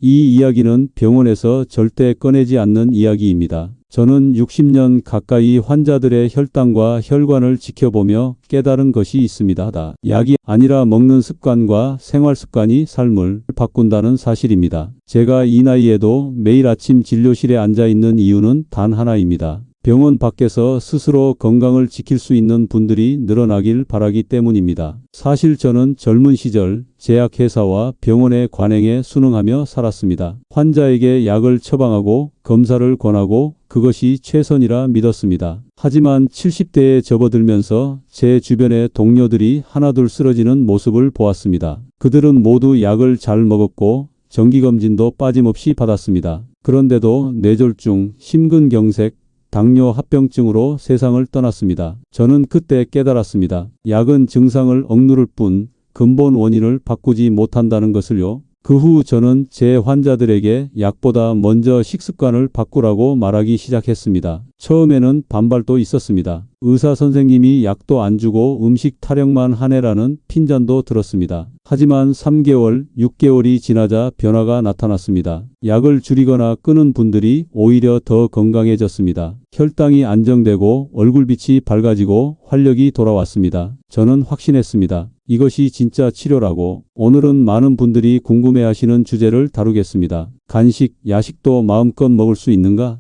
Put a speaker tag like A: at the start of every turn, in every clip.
A: 이 이야기는 병원에서 절대 꺼내지 않는 이야기입니다. 저는 60년 가까이 환자들의 혈당과 혈관을 지켜보며 깨달은 것이 있습니다. 약이 아니라 먹는 습관과 생활 습관이 삶을 바꾼다는 사실입니다. 제가 이 나이에도 매일 아침 진료실에 앉아 있는 이유는 단 하나입니다. 병원 밖에서 스스로 건강을 지킬 수 있는 분들이 늘어나길 바라기 때문입니다. 사실 저는 젊은 시절 제약회사와 병원의 관행에 순응하며 살았습니다. 환자에게 약을 처방하고 검사를 권하고 그것이 최선이라 믿었습니다. 하지만 70대에 접어들면서 제 주변의 동료들이 하나둘 쓰러지는 모습을 보았습니다. 그들은 모두 약을 잘 먹었고 정기검진도 빠짐없이 받았습니다. 그런데도 뇌졸중, 심근경색, 당뇨 합병증으로 세상을 떠났습니다. 저는 그때 깨달았습니다. 약은 증상을 억누를 뿐 근본 원인을 바꾸지 못한다는 것을요. 그 후 저는 제 환자들에게 약보다 먼저 식습관을 바꾸라고 말하기 시작했습니다. 처음에는 반발도 있었습니다. 의사 선생님이 약도 안 주고 음식 타령만 하네라는 핀잔도 들었습니다. 하지만 3개월, 6개월이 지나자 변화가 나타났습니다. 약을 줄이거나 끊은 분들이 오히려 더 건강해졌습니다. 혈당이 안정되고 얼굴빛이 밝아지고 활력이 돌아왔습니다. 저는 확신했습니다. 이것이 진짜 치료라고. 오늘은 많은 분들이 궁금해하시는 주제를 다루겠습니다. 간식, 야식도 마음껏 먹을 수 있는가?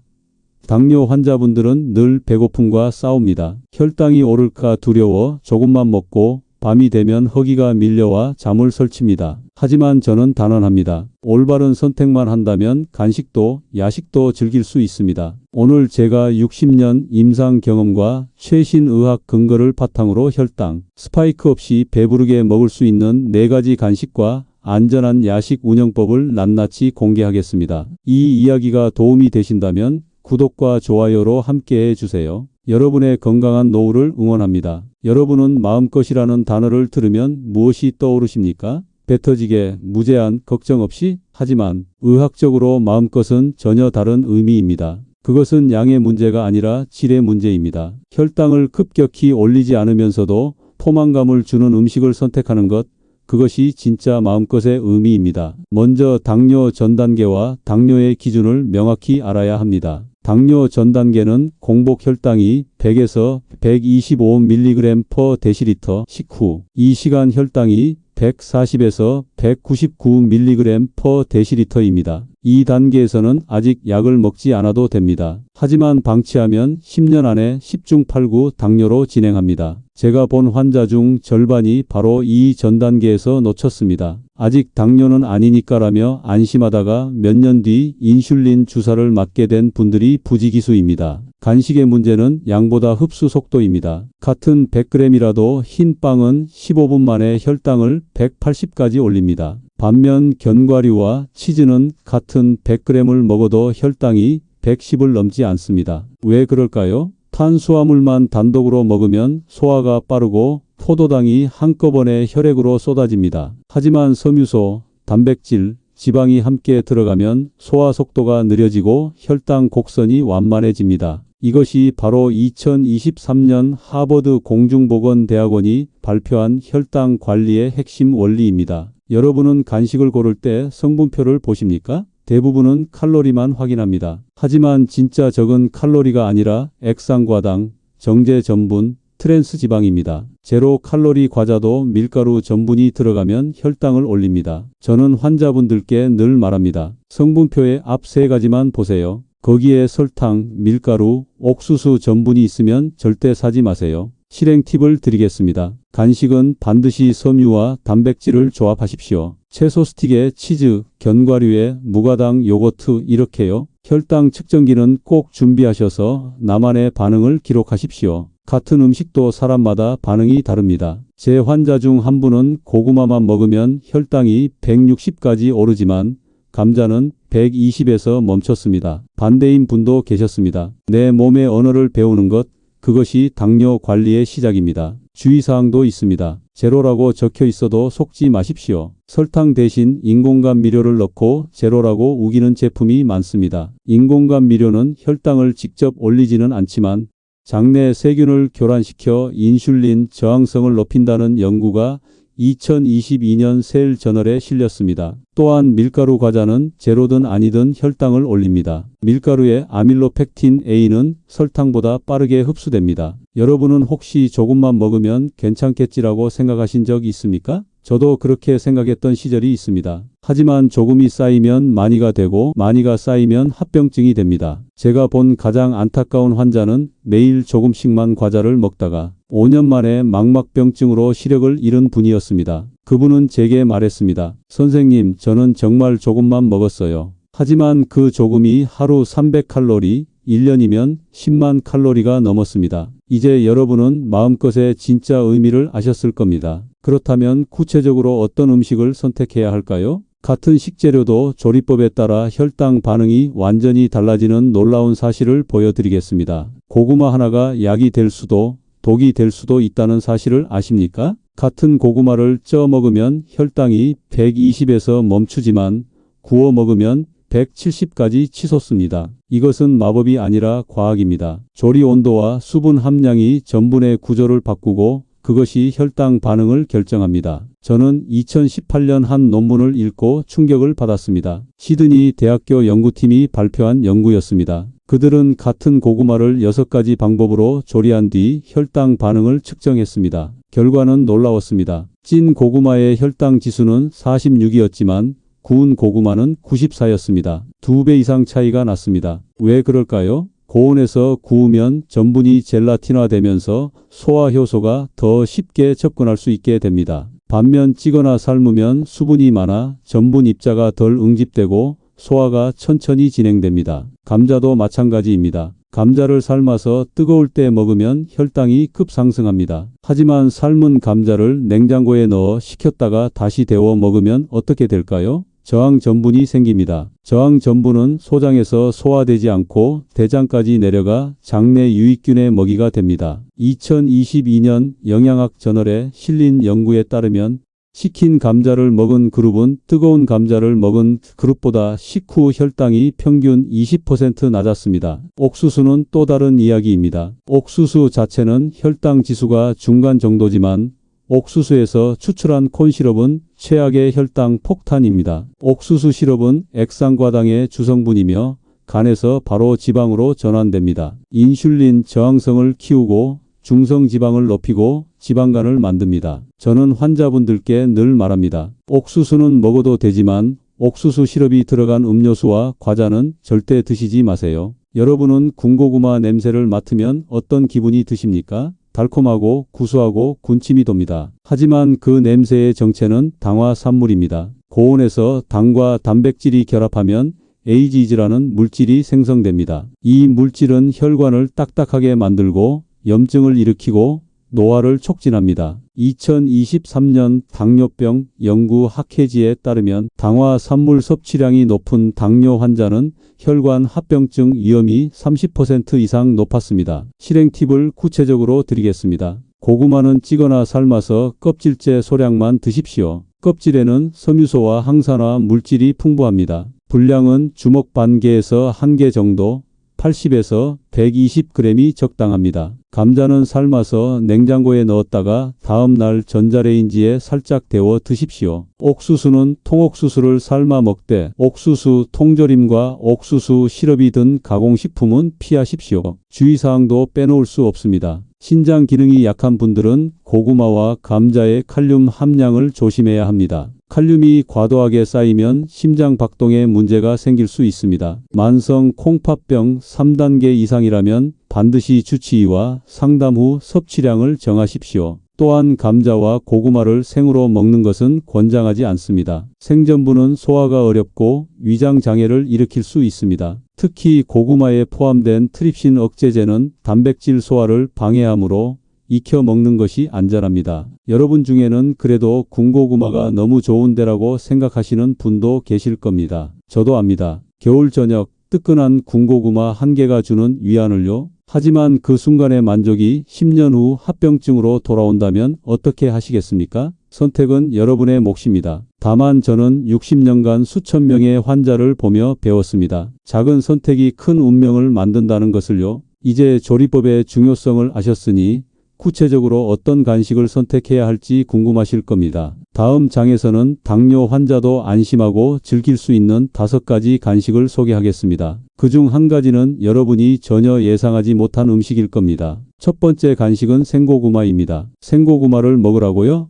A: 당뇨 환자분들은 늘 배고픔과 싸웁니다. 혈당이 오를까 두려워 조금만 먹고 밤이 되면 허기가 밀려와 잠을 설칩니다. 하지만 저는 단언합니다. 올바른 선택만 한다면 간식도 야식도 즐길 수 있습니다. 오늘 제가 60년 임상 경험과 최신 의학 근거를 바탕으로 혈당, 스파이크 없이 배부르게 먹을 수 있는 4가지 간식과 안전한 야식 운영법을 낱낱이 공개하겠습니다. 이 이야기가 도움이 되신다면 구독과 좋아요로 함께해 주세요. 여러분의 건강한 노후를 응원합니다. 여러분은 마음껏이라는 단어를 들으면 무엇이 떠오르십니까? 배 터지게, 무제한, 걱정 없이? 하지만 의학적으로 마음껏은 전혀 다른 의미입니다. 그것은 양의 문제가 아니라 질의 문제입니다. 혈당을 급격히 올리지 않으면서도 포만감을 주는 음식을 선택하는 것, 그것이 진짜 마음껏의 의미입니다. 먼저 당뇨 전 단계와 당뇨의 기준을 명확히 알아야 합니다. 당뇨 전 단계는 공복 혈당이 100에서 125mg/dL 식후, 이 시간 혈당이 140에서 199mg/dL입니다. 이 단계에서는 아직 약을 먹지 않아도 됩니다. 하지만 방치하면 10년 안에 10중 8구 당뇨로 진행합니다. 제가 본 환자 중 절반이 바로 이 전 단계에서 놓쳤습니다. 아직 당뇨는 아니니까라며 안심하다가 몇 년 뒤 인슐린 주사를 맞게 된 분들이 부지기수입니다. 간식의 문제는 양보다 흡수 속도입니다. 같은 100g이라도 흰 빵은 15분 만에 혈당을 180까지 올립니다. 반면 견과류와 치즈는 같은 100g을 먹어도 혈당이 110을 넘지 않습니다. 왜 그럴까요? 탄수화물만 단독으로 먹으면 소화가 빠르고 포도당이 한꺼번에 혈액으로 쏟아집니다. 하지만 섬유소, 단백질, 지방이 함께 들어가면 소화 속도가 느려지고 혈당 곡선이 완만해집니다. 이것이 바로 2023년 하버드 공중보건대학원이 발표한 혈당 관리의 핵심 원리입니다. 여러분은 간식을 고를 때 성분표를 보십니까? 대부분은 칼로리만 확인합니다. 하지만 진짜 적은 칼로리가 아니라 액상과당, 정제 전분, 트랜스 지방입니다. 제로 칼로리 과자도 밀가루 전분이 들어가면 혈당을 올립니다. 저는 환자분들께 늘 말합니다. 성분표의 앞 3가지만 보세요. 거기에 설탕, 밀가루, 옥수수 전분이 있으면 절대 사지 마세요. 실행 팁을 드리겠습니다. 간식은 반드시 섬유와 단백질을 조합하십시오. 채소 스틱에 치즈, 견과류에 무가당 요거트 이렇게요. 혈당 측정기는 꼭 준비하셔서 나만의 반응을 기록하십시오. 같은 음식도 사람마다 반응이 다릅니다. 제 환자 중 한 분은 고구마만 먹으면 혈당이 160까지 오르지만 감자는 120에서 멈췄습니다. 반대인 분도 계셨습니다. 내 몸의 언어를 배우는 것, 그것이 당뇨 관리의 시작입니다. 주의사항도 있습니다. 제로라고 적혀 있어도 속지 마십시오. 설탕 대신 인공감 미료를 넣고 제로라고 우기는 제품이 많습니다. 인공감 미료는 혈당을 직접 올리지는 않지만 장내 세균을 교란시켜 인슐린 저항성을 높인다는 연구가 2022년 세일저널에 실렸습니다. 또한 밀가루 과자는 제로든 아니든 혈당을 올립니다. 밀가루의 아밀로펙틴 A는 설탕보다 빠르게 흡수됩니다. 여러분은 혹시 조금만 먹으면 괜찮겠지라고 생각하신 적 있습니까? 저도 그렇게 생각했던 시절이 있습니다. 하지만 조금이 쌓이면 많이가 되고 많이가 쌓이면 합병증이 됩니다. 제가 본 가장 안타까운 환자는 매일 조금씩만 과자를 먹다가 5년 만에 망막병증으로 시력을 잃은 분이었습니다. 그분은 제게 말했습니다. 선생님, 저는 정말 조금만 먹었어요. 하지만 그 조금이 하루 300칼로리, 1년이면 10만 칼로리가 넘었습니다. 이제 여러분은 마음껏의 진짜 의미를 아셨을 겁니다. 그렇다면 구체적으로 어떤 음식을 선택해야 할까요? 같은 식재료도 조리법에 따라 혈당 반응이 완전히 달라지는 놀라운 사실을 보여드리겠습니다. 고구마 하나가 약이 될 수도 독이 될 수도 있다는 사실을 아십니까? 같은 고구마를 쪄 먹으면 혈당이 120에서 멈추지만 구워 먹으면 170까지 치솟습니다. 이것은 마법이 아니라 과학입니다. 조리 온도와 수분 함량이 전분의 구조를 바꾸고 그것이 혈당 반응을 결정합니다. 저는 2018년 한 논문을 읽고 충격을 받았습니다. 시드니 대학교 연구팀이 발표한 연구였습니다. 그들은 같은 고구마를 6가지 방법으로 조리한 뒤 혈당 반응을 측정했습니다. 결과는 놀라웠습니다. 찐 고구마의 혈당 지수는 46이었지만 구운 고구마는 94였습니다. 2배 이상 차이가 났습니다. 왜 그럴까요? 고온에서 구우면 전분이 젤라틴화되면서 소화 효소가 더 쉽게 접근할 수 있게 됩니다. 반면 찌거나 삶으면 수분이 많아 전분 입자가 덜 응집되고 소화가 천천히 진행됩니다. 감자도 마찬가지입니다. 감자를 삶아서 뜨거울 때 먹으면 혈당이 급상승합니다. 하지만 삶은 감자를 냉장고에 넣어 식혔다가 다시 데워 먹으면 어떻게 될까요? 저항 전분이 생깁니다. 저항 전분은 소장에서 소화되지 않고 대장까지 내려가 장내 유익균의 먹이가 됩니다. 2022년 영양학 저널에 실린 연구에 따르면 식힌 감자를 먹은 그룹은 뜨거운 감자를 먹은 그룹보다 식후 혈당이 평균 20% 낮았습니다. 옥수수는 또 다른 이야기입니다. 옥수수 자체는 혈당 지수가 중간 정도지만 옥수수에서 추출한 콘시럽은 최악의 혈당 폭탄입니다. 옥수수 시럽은 액상과당의 주성분이며 간에서 바로 지방으로 전환됩니다. 인슐린 저항성을 키우고 중성지방을 높이고 지방간을 만듭니다. 저는 환자분들께 늘 말합니다. 옥수수는 먹어도 되지만 옥수수 시럽이 들어간 음료수와 과자는 절대 드시지 마세요. 여러분은 군고구마 냄새를 맡으면 어떤 기분이 드십니까? 달콤하고 구수하고 군침이 돕니다. 하지만 그 냄새의 정체는 당화산물입니다. 고온에서 당과 단백질이 결합하면 AGE라는 물질이 생성됩니다. 이 물질은 혈관을 딱딱하게 만들고 염증을 일으키고 노화를 촉진합니다. 2023년 당뇨병 연구 학회지에 따르면 당화산물 섭취량이 높은 당뇨 환자는 혈관 합병증 위험이 30% 이상 높았습니다. 실행 팁을 구체적으로 드리겠습니다. 고구마는 찌거나 삶아서 껍질째 소량만 드십시오. 껍질에는 섬유소와 항산화 물질이 풍부합니다. 분량은 주먹 반 개에서 1개 정도, 80에서 120g이 적당합니다. 감자는 삶아서 냉장고에 넣었다가 다음날 전자레인지에 살짝 데워 드십시오. 옥수수는 통옥수수를 삶아 먹되 옥수수 통조림과 옥수수 시럽이 든 가공식품은 피하십시오. 주의사항도 빼놓을 수 없습니다. 신장 기능이 약한 분들은 고구마와 감자의 칼륨 함량을 조심해야 합니다. 칼륨이 과도하게 쌓이면 심장 박동에 문제가 생길 수 있습니다. 만성 콩팥병 3단계 이상이라면 반드시 주치의와 상담 후 섭취량을 정하십시오. 또한 감자와 고구마를 생으로 먹는 것은 권장하지 않습니다. 생전분은 소화가 어렵고 위장 장애를 일으킬 수 있습니다. 특히 고구마에 포함된 트립신 억제제는 단백질 소화를 방해하므로 익혀 먹는 것이 안전합니다. 여러분 중에는 그래도 군고구마가 너무 좋은데라고 생각하시는 분도 계실 겁니다. 저도 압니다. 겨울 저녁 뜨끈한 군고구마 한 개가 주는 위안을요. 하지만 그 순간의 만족이 10년 후 합병증으로 돌아온다면 어떻게 하시겠습니까? 선택은 여러분의 몫입니다. 다만 저는 60년간 수천 명의 환자를 보며 배웠습니다. 작은 선택이 큰 운명을 만든다는 것을요. 이제 조리법의 중요성을 아셨으니 구체적으로 어떤 간식을 선택해야 할지 궁금하실 겁니다. 다음 장에서는 당뇨 환자도 안심하고 즐길 수 있는 5가지 간식을 소개하겠습니다. 그중 한 가지는 여러분이 전혀 예상하지 못한 음식일 겁니다. 첫 번째 간식은 생고구마입니다. 생고구마를 먹으라고요?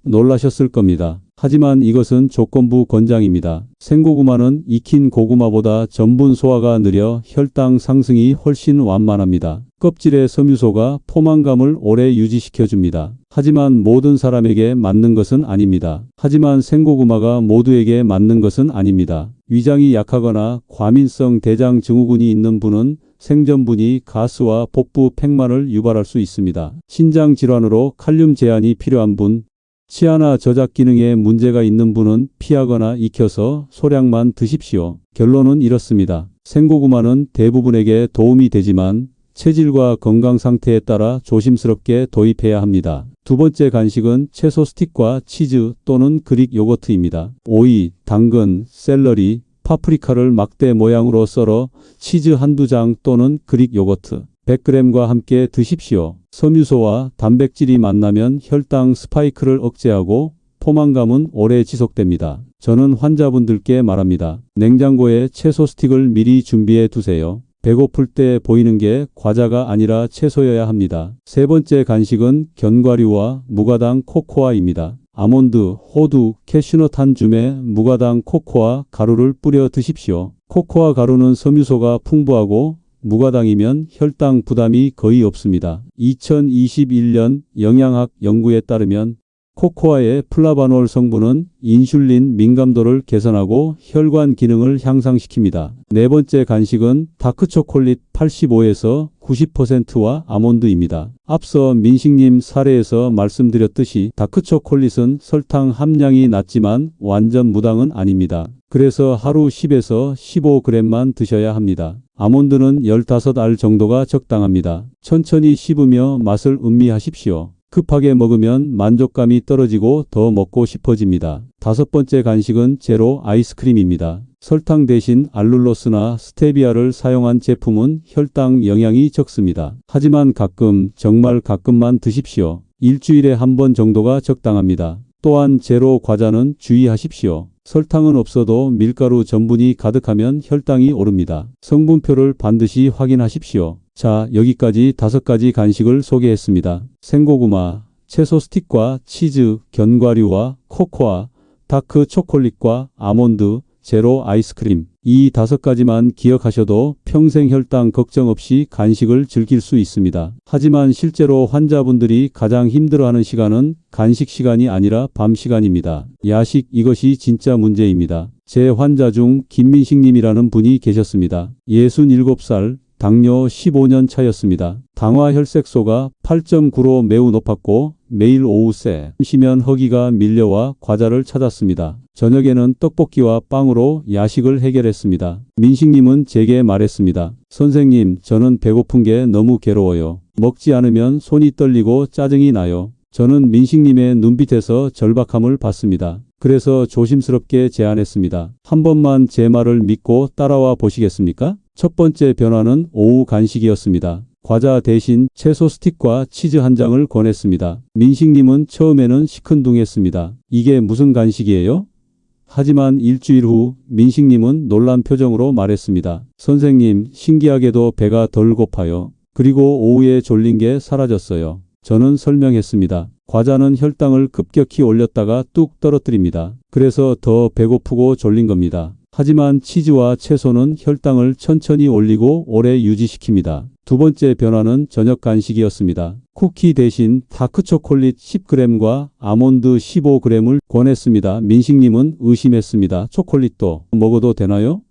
A: 놀라셨을 겁니다. 하지만 이것은 조건부 권장입니다. 생고구마는 익힌 고구마보다 전분 소화가 느려 혈당 상승이 훨씬 완만합니다. 껍질의 섬유소가 포만감을 오래 유지시켜줍니다. 하지만 모든 사람에게 맞는 것은 아닙니다. 하지만 생고구마가 모두에게 맞는 것은 아닙니다. 위장이 약하거나 과민성 대장 증후군이 있는 분은 생전분이 가스와 복부 팽만을 유발할 수 있습니다. 신장 질환으로 칼륨 제한이 필요한 분, 치아나 저작 기능에 문제가 있는 분은 피하거나 익혀서 소량만 드십시오. 결론은 이렇습니다. 생고구마는 대부분에게 도움이 되지만 체질과 건강 상태에 따라 조심스럽게 도입해야 합니다. 두 번째 간식은 채소 스틱과 치즈 또는 그릭 요거트입니다. 오이, 당근, 샐러리, 파프리카를 막대 모양으로 썰어 치즈 한두 장 또는 그릭 요거트 100g과 함께 드십시오. 섬유소와 단백질이 만나면 혈당 스파이크를 억제하고 포만감은 오래 지속됩니다. 저는 환자분들께 말합니다. 냉장고에 채소 스틱을 미리 준비해 두세요. 배고플 때 보이는 게 과자가 아니라 채소여야 합니다. 세 번째 간식은 견과류와 무가당 코코아입니다. 아몬드, 호두, 캐슈넛 한 줌에 무가당 코코아 가루를 뿌려 드십시오. 코코아 가루는 섬유소가 풍부하고 무가당이면 혈당 부담이 거의 없습니다. 2021년 영양학 연구에 따르면 코코아의 플라바놀 성분은 인슐린 민감도를 개선하고 혈관 기능을 향상시킵니다. 네 번째 간식은 다크초콜릿 85에서 90%와 아몬드입니다. 앞서 민식님 사례에서 말씀드렸듯이 다크초콜릿은 설탕 함량이 낮지만 완전 무당은 아닙니다. 그래서 하루 10에서 15g만 드셔야 합니다. 아몬드는 15알 정도가 적당합니다. 천천히 씹으며 맛을 음미하십시오. 급하게 먹으면 만족감이 떨어지고 더 먹고 싶어집니다. 다섯 번째 간식은 제로 아이스크림입니다. 설탕 대신 알룰로스나 스테비아를 사용한 제품은 혈당 영향이 적습니다. 하지만 가끔, 정말 가끔만 드십시오. 일주일에 한 번 정도가 적당합니다. 또한 제로 과자는 주의하십시오. 설탕은 없어도 밀가루 전분이 가득하면 혈당이 오릅니다. 성분표를 반드시 확인하십시오. 자, 여기까지 5가지 간식을 소개했습니다. 생고구마, 채소 스틱과 치즈, 견과류와 코코아, 다크 초콜릿과 아몬드, 제로 아이스크림. 이 5가지만 기억하셔도 평생 혈당 걱정 없이 간식을 즐길 수 있습니다. 하지만 실제로 환자분들이 가장 힘들어하는 시간은 간식 시간이 아니라 밤 시간입니다. 야식, 이것이 진짜 문제입니다. 제 환자 중 김민식님이라는 분이 계셨습니다. 67살, 당뇨 15년 차였습니다. 당화 혈색소가 8.9로 매우 높았고 매일 오후 쉬면 허기가 밀려와 과자를 찾았습니다. 저녁에는 떡볶이와 빵으로 야식을 해결했습니다. 민식님은 제게 말했습니다. 선생님, 저는 배고픈 게 너무 괴로워요. 먹지 않으면 손이 떨리고 짜증이 나요. 저는 민식님의 눈빛에서 절박함을 봤습니다. 그래서 조심스럽게 제안했습니다. 한 번만 제 말을 믿고 따라와 보시겠습니까? 첫 번째 변화는 오후 간식이었습니다. 과자 대신 채소 스틱과 치즈 한 장을 권했습니다. 민식님은 처음에는 시큰둥했습니다. 이게 무슨 간식이에요? 하지만 일주일 후 민식님은 놀란 표정으로 말했습니다. 선생님, 신기하게도 배가 덜 고파요. 그리고 오후에 졸린 게 사라졌어요. 저는 설명했습니다. 과자는 혈당을 급격히 올렸다가 뚝 떨어뜨립니다. 그래서 더 배고프고 졸린 겁니다. 하지만 치즈와 채소는 혈당을 천천히 올리고 오래 유지시킵니다. 두 번째 변화는 저녁 간식이었습니다. 쿠키 대신 다크초콜릿 10g과 아몬드 15g을 권했습니다. 민식님은 의심했습니다. 초콜릿도 먹어도 되나요?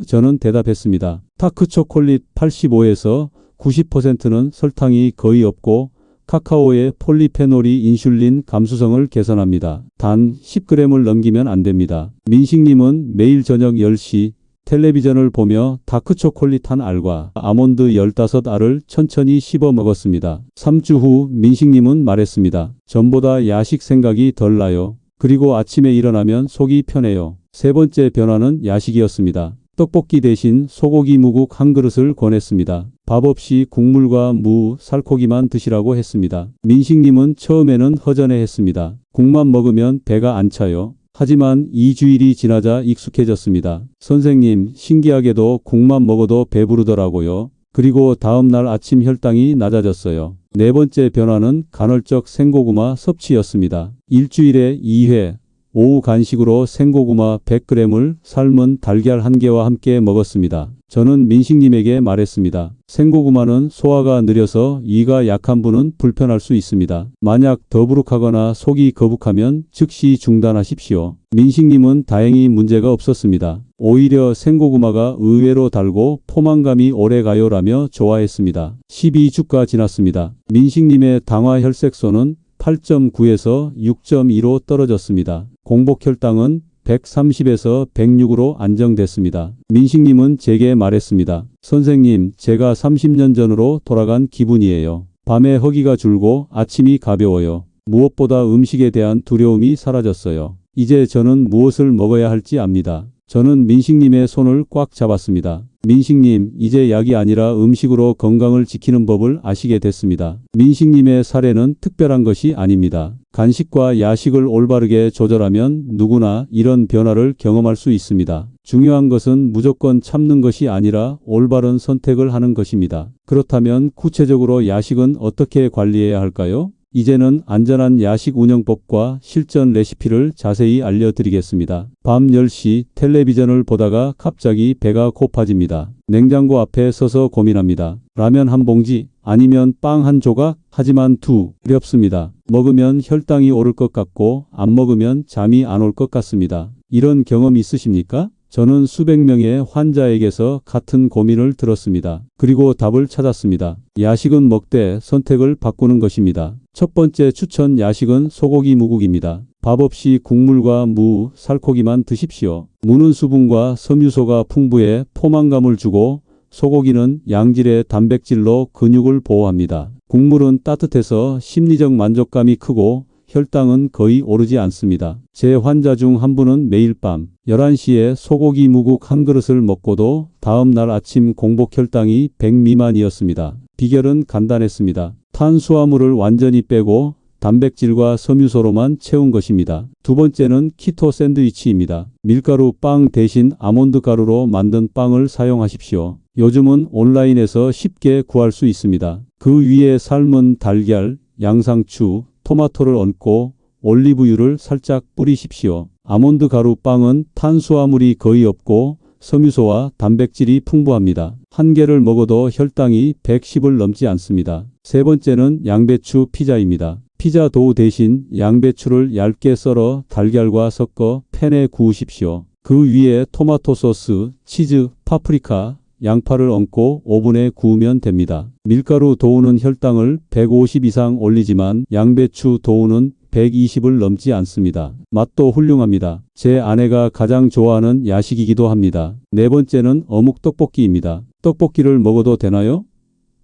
A: 저는 대답했습니다. 다크초콜릿 85에서 90%는 설탕이 거의 없고 카카오의 폴리페놀이 인슐린 감수성을 개선합니다. 단 10g을 넘기면 안 됩니다. 민식님은 매일 저녁 10시 텔레비전을 보며 다크초콜릿 한 알과 아몬드 15알을 천천히 씹어 먹었습니다. 3주 후 민식님은 말했습니다. 전보다 야식 생각이 덜 나요. 그리고 아침에 일어나면 속이 편해요. 세 번째 변화는 야식이었습니다. 떡볶이 대신 소고기 무국 한 그릇을 권했습니다. 밥 없이 국물과 무, 살코기만 드시라고 했습니다. 민식님은 처음에는 허전해했습니다. 국만 먹으면 배가 안 차요. 하지만 2주일이 지나자 익숙해졌습니다. 선생님, 신기하게도 국만 먹어도 배부르더라고요. 그리고 다음 날 아침 혈당이 낮아졌어요. 네 번째 변화는 간헐적 생고구마 섭취였습니다. 일주일에 2회, 오후 간식으로 생고구마 100g을 삶은 달걀 1개와 함께 먹었습니다. 저는 민식님에게 말했습니다. 생고구마는 소화가 느려서 위가 약한 분은 불편할 수 있습니다. 만약 더부룩하거나 속이 거북하면 즉시 중단하십시오. 민식님은 다행히 문제가 없었습니다. 오히려 생고구마가 의외로 달고 포만감이 오래가요라며 좋아했습니다. 12주가 지났습니다. 민식님의 당화 혈색소는 8.9에서 6.2로 떨어졌습니다. 공복 혈당은 130에서 106으로 안정됐습니다. 민식님은 제게 말했습니다. 선생님, 제가 30년 전으로 돌아간 기분이에요. 밤에 허기가 줄고 아침이 가벼워요. 무엇보다 음식에 대한 두려움이 사라졌어요. 이제 저는 무엇을 먹어야 할지 압니다. 저는 민식님의 손을 꽉 잡았습니다. 민식님, 이제 약이 아니라 음식으로 건강을 지키는 법을 아시게 됐습니다. 민식님의 사례는 특별한 것이 아닙니다. 간식과 야식을 올바르게 조절하면 누구나 이런 변화를 경험할 수 있습니다. 중요한 것은 무조건 참는 것이 아니라 올바른 선택을 하는 것입니다. 그렇다면 구체적으로 야식은 어떻게 관리해야 할까요? 이제는 안전한 야식 운영법과 실전 레시피를 자세히 알려드리겠습니다. 밤 10시 텔레비전을 보다가 갑자기 배가 고파집니다. 냉장고 앞에 서서 고민합니다. 라면 한 봉지 아니면 빵 한 조각? 하지만 두렵습니다. 먹으면 혈당이 오를 것 같고 안 먹으면 잠이 안 올 것 같습니다. 이런 경험 있으십니까? 저는 수백 명의 환자에게서 같은 고민을 들었습니다. 그리고 답을 찾았습니다. 야식은 먹되 선택을 바꾸는 것입니다. 첫 번째 추천 야식은 소고기 무국입니다. 밥 없이 국물과 무, 살코기만 드십시오. 무는 수분과 섬유소가 풍부해 포만감을 주고 소고기는 양질의 단백질로 근육을 보호합니다. 국물은 따뜻해서 심리적 만족감이 크고 혈당은 거의 오르지 않습니다. 제 환자 중 한 분은 매일 밤 11시에 소고기 무국 한 그릇을 먹고도 다음 날 아침 공복 혈당이 100 미만이었습니다. 비결은 간단했습니다. 탄수화물을 완전히 빼고 단백질과 섬유소로만 채운 것입니다. 두 번째는 키토 샌드위치입니다. 밀가루 빵 대신 아몬드 가루로 만든 빵을 사용하십시오. 요즘은 온라인에서 쉽게 구할 수 있습니다. 그 위에 삶은 달걀, 양상추, 토마토를 얹고 올리브유를 살짝 뿌리십시오. 아몬드 가루 빵은 탄수화물이 거의 없고 섬유소와 단백질이 풍부합니다. 한 개를 먹어도 혈당이 110을 넘지 않습니다. 세 번째는 양배추 피자입니다. 피자 도우 대신 양배추를 얇게 썰어 달걀과 섞어 팬에 구우십시오. 그 위에 토마토 소스, 치즈, 파프리카, 양파를 얹고 오븐에 구우면 됩니다. 밀가루 도우는 혈당을 150 이상 올리지만 양배추 도우는 120을 넘지 않습니다. 맛도 훌륭합니다. 제 아내가 가장 좋아하는 야식이기도 합니다. 네 번째는 어묵 떡볶이입니다. 떡볶이를 먹어도 되나요?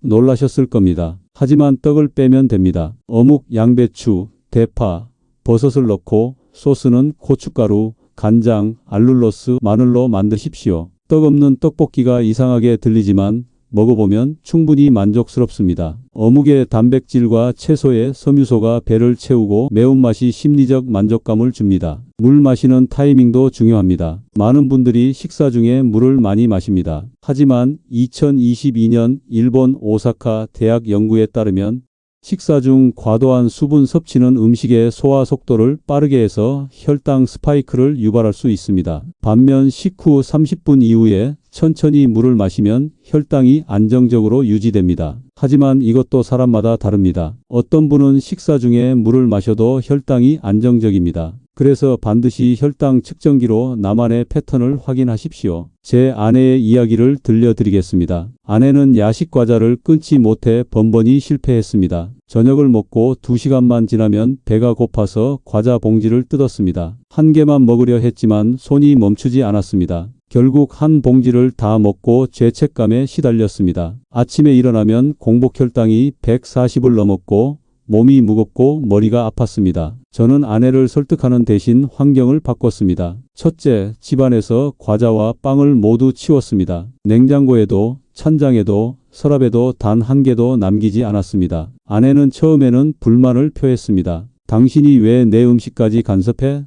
A: 놀라셨을 겁니다. 하지만 떡을 빼면 됩니다. 어묵, 양배추, 대파, 버섯을 넣고 소스는 고춧가루, 간장, 알룰로스, 마늘로 만드십시오. 떡 없는 떡볶이가 이상하게 들리지만 먹어보면 충분히 만족스럽습니다. 어묵의 단백질과 채소의 섬유소가 배를 채우고 매운맛이 심리적 만족감을 줍니다. 물 마시는 타이밍도 중요합니다. 많은 분들이 식사 중에 물을 많이 마십니다. 하지만 2022년 일본 오사카 대학 연구에 따르면 식사 중 과도한 수분 섭취는 음식의 소화 속도를 빠르게 해서 혈당 스파이크를 유발할 수 있습니다. 반면 식후 30분 이후에 천천히 물을 마시면 혈당이 안정적으로 유지됩니다. 하지만 이것도 사람마다 다릅니다. 어떤 분은 식사 중에 물을 마셔도 혈당이 안정적입니다. 그래서 반드시 혈당 측정기로 나만의 패턴을 확인하십시오. 제 아내의 이야기를 들려드리겠습니다. 아내는 야식 과자를 끊지 못해 번번이 실패했습니다. 저녁을 먹고 2시간만 지나면 배가 고파서 과자 봉지를 뜯었습니다. 한 개만 먹으려 했지만 손이 멈추지 않았습니다. 결국 한 봉지를 다 먹고 죄책감에 시달렸습니다. 아침에 일어나면 공복 혈당이 140을 넘었고 몸이 무겁고 머리가 아팠습니다. 저는 아내를 설득하는 대신 환경을 바꿨습니다. 첫째, 집안에서 과자와 빵을 모두 치웠습니다. 냉장고에도 찬장에도 서랍에도 단 한 개도 남기지 않았습니다. 아내는 처음에는 불만을 표했습니다. 당신이 왜 내 음식까지 간섭해?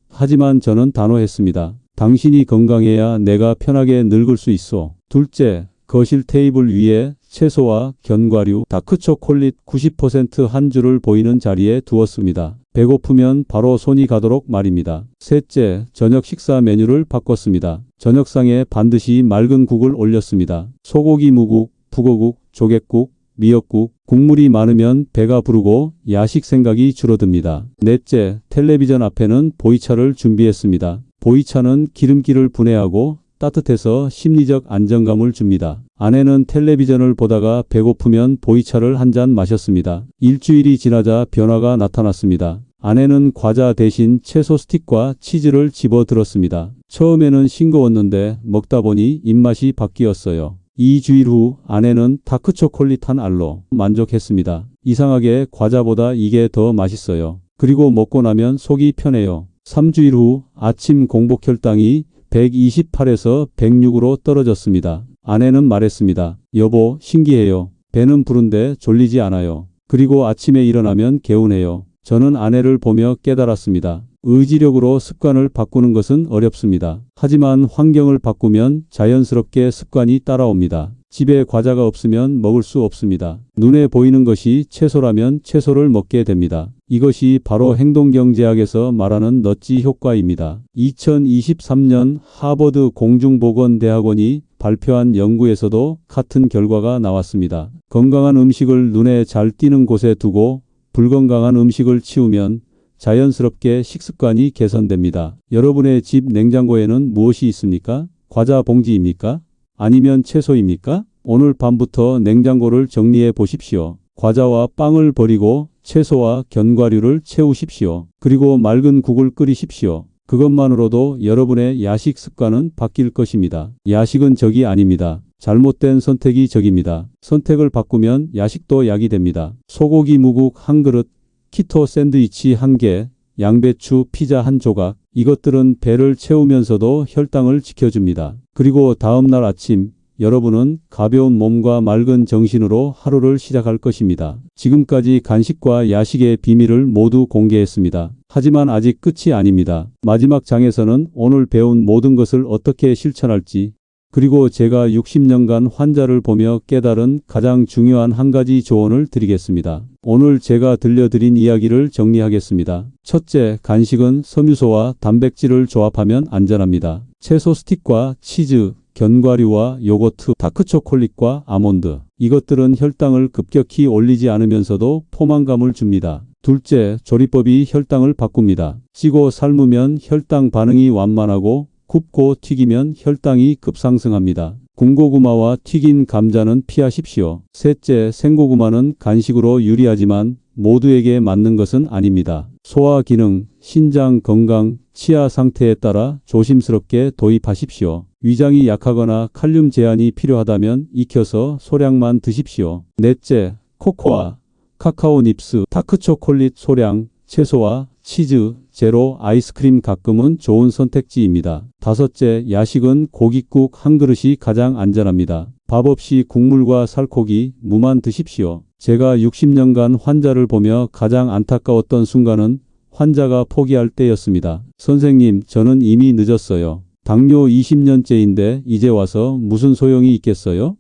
A: 하지만 저는 단호했습니다. 당신이 건강해야 내가 편하게 늙을 수 있어. 둘째, 거실 테이블 위에 채소와 견과류, 다크초콜릿 90% 한 줄을 보이는 자리에 두었습니다. 배고프면 바로 손이 가도록 말입니다. 셋째, 저녁 식사 메뉴를 바꿨습니다. 저녁상에 반드시 맑은 국을 올렸습니다. 소고기 무국, 북어국, 조갯국, 미역국, 국물이 많으면 배가 부르고 야식 생각이 줄어듭니다. 넷째, 텔레비전 앞에는 보이차를 준비했습니다. 보이차는 기름기를 분해하고 따뜻해서 심리적 안정감을 줍니다. 아내는 텔레비전을 보다가 배고프면 보이차를 한 잔 마셨습니다. 일주일이 지나자 변화가 나타났습니다. 아내는 과자 대신 채소 스틱과 치즈를 집어들었습니다. 처음에는 싱거웠는데 먹다 보니 입맛이 바뀌었어요. 2주일 후 아내는 다크초콜릿 한 알로 만족했습니다. 이상하게 과자보다 이게 더 맛있어요. 그리고 먹고 나면 속이 편해요. 3주일 후 아침 공복 혈당이 128에서 106으로 떨어졌습니다. 아내는 말했습니다. 여보, 신기해요. 배는 부른데 졸리지 않아요. 그리고 아침에 일어나면 개운해요. 저는 아내를 보며 깨달았습니다. 의지력으로 습관을 바꾸는 것은 어렵습니다. 하지만 환경을 바꾸면 자연스럽게 습관이 따라옵니다. 집에 과자가 없으면 먹을 수 없습니다. 눈에 보이는 것이 채소라면 채소를 먹게 됩니다. 이것이 바로 행동경제학에서 말하는 넛지 효과입니다. 2023년 하버드 공중보건대학원이 발표한 연구에서도 같은 결과가 나왔습니다. 건강한 음식을 눈에 잘 띄는 곳에 두고 불건강한 음식을 치우면 자연스럽게 식습관이 개선됩니다. 여러분의 집 냉장고에는 무엇이 있습니까? 과자 봉지입니까? 아니면 채소입니까? 오늘 밤부터 냉장고를 정리해 보십시오. 과자와 빵을 버리고 채소와 견과류를 채우십시오. 그리고 맑은 국을 끓이십시오. 그것만으로도 여러분의 야식 습관은 바뀔 것입니다. 야식은 적이 아닙니다. 잘못된 선택이 적입니다. 선택을 바꾸면 야식도 약이 됩니다. 소고기 무국 한 그릇, 키토 샌드위치 한 개, 양배추 피자 한 조각, 이것들은 배를 채우면서도 혈당을 지켜줍니다. 그리고 다음날 아침 여러분은 가벼운 몸과 맑은 정신으로 하루를 시작할 것입니다. 지금까지 간식과 야식의 비밀을 모두 공개했습니다. 하지만 아직 끝이 아닙니다. 마지막 장에서는 오늘 배운 모든 것을 어떻게 실천할지, 그리고 제가 60년간 환자를 보며 깨달은 가장 중요한 한 가지 조언을 드리겠습니다. 오늘 제가 들려드린 이야기를 정리하겠습니다. 첫째, 간식은 섬유소와 단백질을 조합하면 안전합니다. 채소 스틱과 치즈, 견과류와 요거트, 다크초콜릿과 아몬드. 이것들은 혈당을 급격히 올리지 않으면서도 포만감을 줍니다. 둘째, 조리법이 혈당을 바꿉니다. 찌고 삶으면 혈당 반응이 완만하고 굽고 튀기면 혈당이 급상승합니다. 군고구마와 튀긴 감자는 피하십시오. 셋째, 생고구마는 간식으로 유리하지만 모두에게 맞는 것은 아닙니다. 소화 기능, 신장 건강, 치아 상태에 따라 조심스럽게 도입하십시오. 위장이 약하거나 칼륨 제한이 필요하다면 익혀서 소량만 드십시오. 넷째, 코코아, 카카오 닙스, 다크초콜릿 소량, 채소와 치즈, 제로, 아이스크림 가끔은 좋은 선택지입니다. 다섯째, 야식은 고깃국 한 그릇이 가장 안전합니다. 밥 없이 국물과 살코기, 무만 드십시오. 제가 60년간 환자를 보며 가장 안타까웠던 순간은 환자가 포기할 때였습니다. 선생님, 저는 이미 늦었어요. 당뇨 20년째인데 이제 와서 무슨 소용이 있겠어요?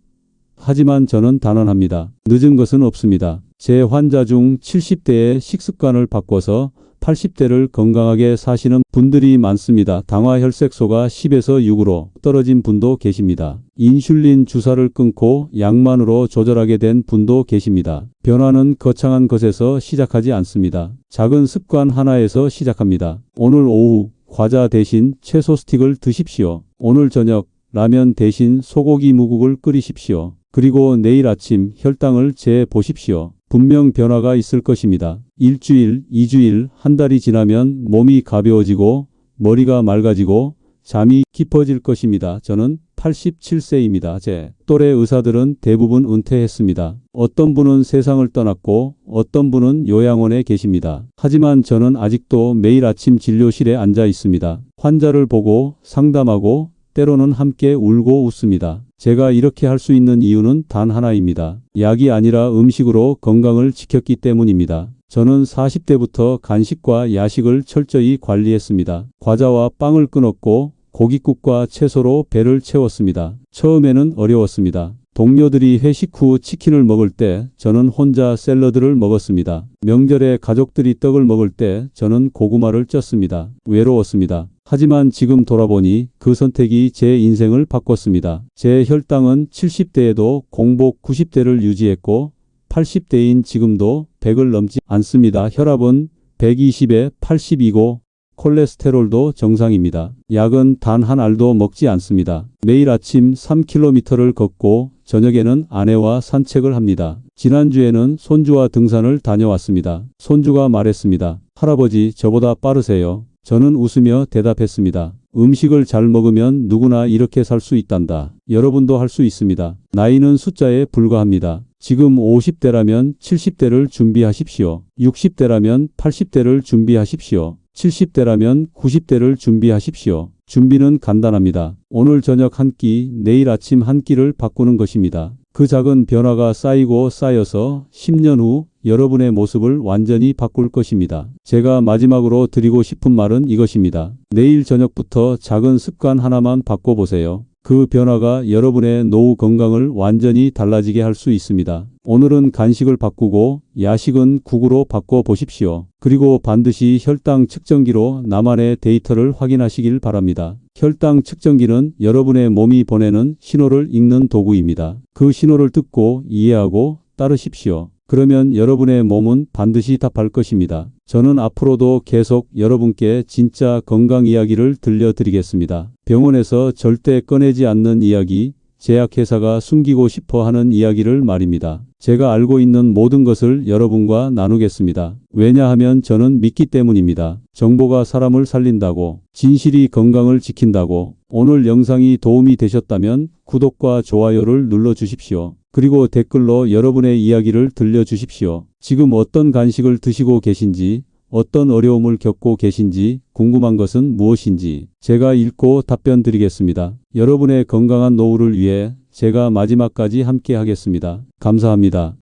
A: 하지만 저는 단언합니다. 늦은 것은 없습니다. 제 환자 중 70대의 식습관을 바꿔서 80대를 건강하게 사시는 분들이 많습니다. 당화혈색소가 10에서 6으로 떨어진 분도 계십니다. 인슐린 주사를 끊고 약만으로 조절하게 된 분도 계십니다. 변화는 거창한 것에서 시작하지 않습니다. 작은 습관 하나에서 시작합니다. 오늘 오후 과자 대신 채소 스틱을 드십시오. 오늘 저녁 라면 대신 소고기 무국을 끓이십시오. 그리고 내일 아침 혈당을 재 보십시오. 분명 변화가 있을 것입니다. 일주일, 2주일, 한 달이 지나면 몸이 가벼워지고 머리가 맑아지고 잠이 깊어질 것입니다. 저는 87세입니다. 제 또래 의사들은 대부분 은퇴했습니다. 어떤 분은 세상을 떠났고 어떤 분은 요양원에 계십니다. 하지만 저는 아직도 매일 아침 진료실에 앉아 있습니다. 환자를 보고 상담하고 때로는 함께 울고 웃습니다. 제가 이렇게 할 수 있는 이유는 단 하나입니다. 약이 아니라 음식으로 건강을 지켰기 때문입니다. 저는 40대부터 간식과 야식을 철저히 관리했습니다. 과자와 빵을 끊었고 고깃국과 채소로 배를 채웠습니다. 처음에는 어려웠습니다. 동료들이 회식 후 치킨을 먹을 때 저는 혼자 샐러드를 먹었습니다. 명절에 가족들이 떡을 먹을 때 저는 고구마를 쪘습니다. 외로웠습니다. 하지만 지금 돌아보니 그 선택이 제 인생을 바꿨습니다. 제 혈당은 70대에도 공복 90대를 유지했고 80대인 지금도 100을 넘지 않습니다. 혈압은 120에 80이고 콜레스테롤도 정상입니다. 약은 단 한 알도 먹지 않습니다. 매일 아침 3km를 걷고 저녁에는 아내와 산책을 합니다. 지난주에는 손주와 등산을 다녀왔습니다. 손주가 말했습니다. 할아버지, 저보다 빠르세요. 저는 웃으며 대답했습니다. 음식을 잘 먹으면 누구나 이렇게 살 수 있단다. 여러분도 할 수 있습니다. 나이는 숫자에 불과합니다. 지금 50대라면 70대를 준비하십시오. 60대라면 80대를 준비하십시오. 70대라면 90대를 준비하십시오. 준비는 간단합니다. 오늘 저녁 한 끼, 내일 아침 한 끼를 바꾸는 것입니다. 그 작은 변화가 쌓이고 쌓여서 10년 후 여러분의 모습을 완전히 바꿀 것입니다. 제가 마지막으로 드리고 싶은 말은 이것입니다. 내일 저녁부터 작은 습관 하나만 바꿔보세요. 그 변화가 여러분의 노후 건강을 완전히 달라지게 할 수 있습니다. 오늘은 간식을 바꾸고 야식은 국으로 바꿔보십시오. 그리고 반드시 혈당 측정기로 나만의 데이터를 확인하시길 바랍니다. 혈당 측정기는 여러분의 몸이 보내는 신호를 읽는 도구입니다. 그 신호를 듣고 이해하고 따르십시오. 그러면 여러분의 몸은 반드시 답할 것입니다. 저는 앞으로도 계속 여러분께 진짜 건강 이야기를 들려드리겠습니다. 병원에서 절대 꺼내지 않는 이야기, 제약회사가 숨기고 싶어 하는 이야기를 말입니다. 제가 알고 있는 모든 것을 여러분과 나누겠습니다. 왜냐하면 저는 믿기 때문입니다. 정보가 사람을 살린다고, 진실이 건강을 지킨다고. 오늘 영상이 도움이 되셨다면 구독과 좋아요를 눌러주십시오. 그리고 댓글로 여러분의 이야기를 들려주십시오. 지금 어떤 간식을 드시고 계신지, 어떤 어려움을 겪고 계신지, 궁금한 것은 무엇인지 제가 읽고 답변 드리겠습니다. 여러분의 건강한 노후를 위해 제가 마지막까지 함께 하겠습니다. 감사합니다.